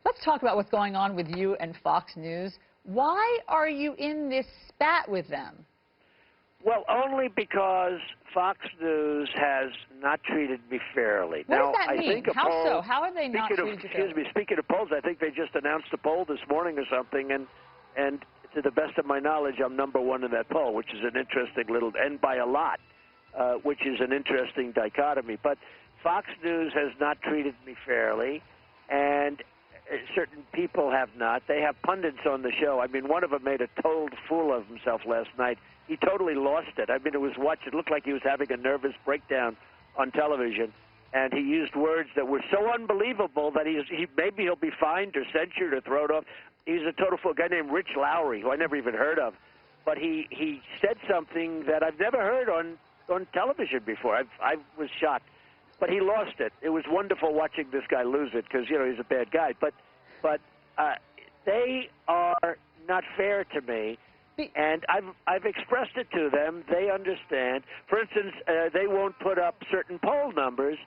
Let's talk about what's going on with you and Fox News. Why are you in this spat with them? Well, only because Fox News has not treated me fairly. What now, does that I mean? think a How poll, so? How are they not treated you fairly? Excuse me, speaking of polls, I think they just announced a poll this morning or something, and to the best of my knowledge, I'm #1 in that poll, which is an interesting little, and by a lot, which is an interesting dichotomy. But Fox News has not treated me fairly, and certain people have not. They have pundits on the show. I mean, one of them made a total fool of himself last night. He totally lost it. I mean, it looked like he was having a nervous breakdown on television, and he used words that were so unbelievable that maybe he'll be fined or censured or thrown off. He's a total fool. A guy named Rich Lowry, who I never even heard of, but he said something that I've never heard on television before. I was shocked. But he lost it. It was wonderful watching this guy lose it because, you know, he's a bad guy. But they are not fair to me, and I've expressed it to them. They understand. For instance, they won't put up certain poll numbers,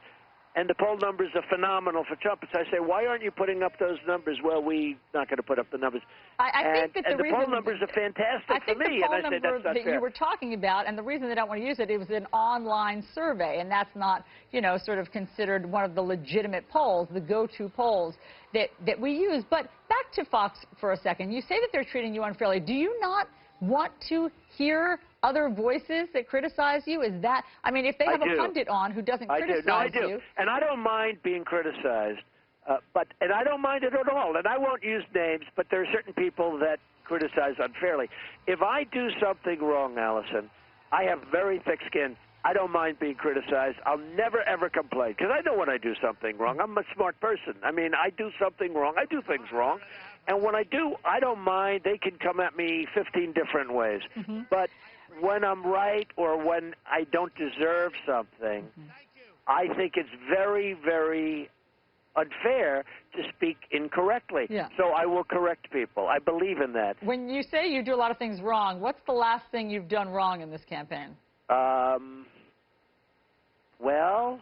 and the poll numbers are phenomenal for Trump. So I say, why aren't you putting up those numbers? Well, we're not going to put up the numbers. I think that the poll numbers are fantastic for me. I think the poll number that you were talking about, and the reason they don't want to use it, it was an online survey, and that's not, you know, sort of considered one of the legitimate polls, the go-to polls that we use. But back to Fox for a second. You say that they're treating you unfairly. Do you not want to hear other voices that criticize you? Is that, I mean, if they have a pundit on who doesn't criticize you. I do. And I don't mind being criticized, and I don't mind it at all. And I won't use names, but there are certain people that criticize unfairly. If I do something wrong, Allison, I have very thick skin. I don't mind being criticized. I'll never, ever complain, because I know when I do something wrong. I'm a smart person. I mean, I do something wrong. I do things wrong. And when I do, I don't mind. They can come at me 15 different ways. But when I'm right or when I don't deserve something, I think it's very, very unfair to speak incorrectly. Yeah. So I will correct people. I believe in that. When you say you do a lot of things wrong, what's the last thing you've done wrong in this campaign? Well,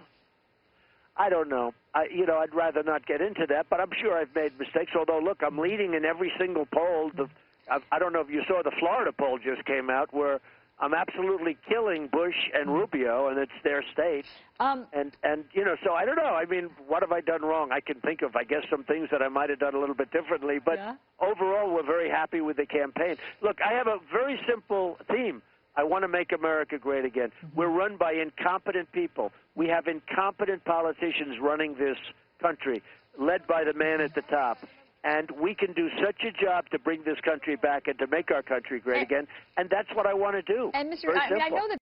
I don't know. I'd rather not get into that, but I'm sure I've made mistakes. Although, look, I'm leading in every single poll. I don't know if you saw the Florida poll just came out where I'm absolutely killing Bush and Rubio, and it's their state. And so I don't know. I mean, what have I done wrong? I can think of, I guess, some things that I might have done a little bit differently. But overall, we're very happy with the campaign. Look, I have a very simple theme. I want to make America great again. We're run by incompetent people. We have incompetent politicians running this country, led by the man at the top. And we can do such a job to bring this country back and to make our country great again. And that's what I want to do. And I know that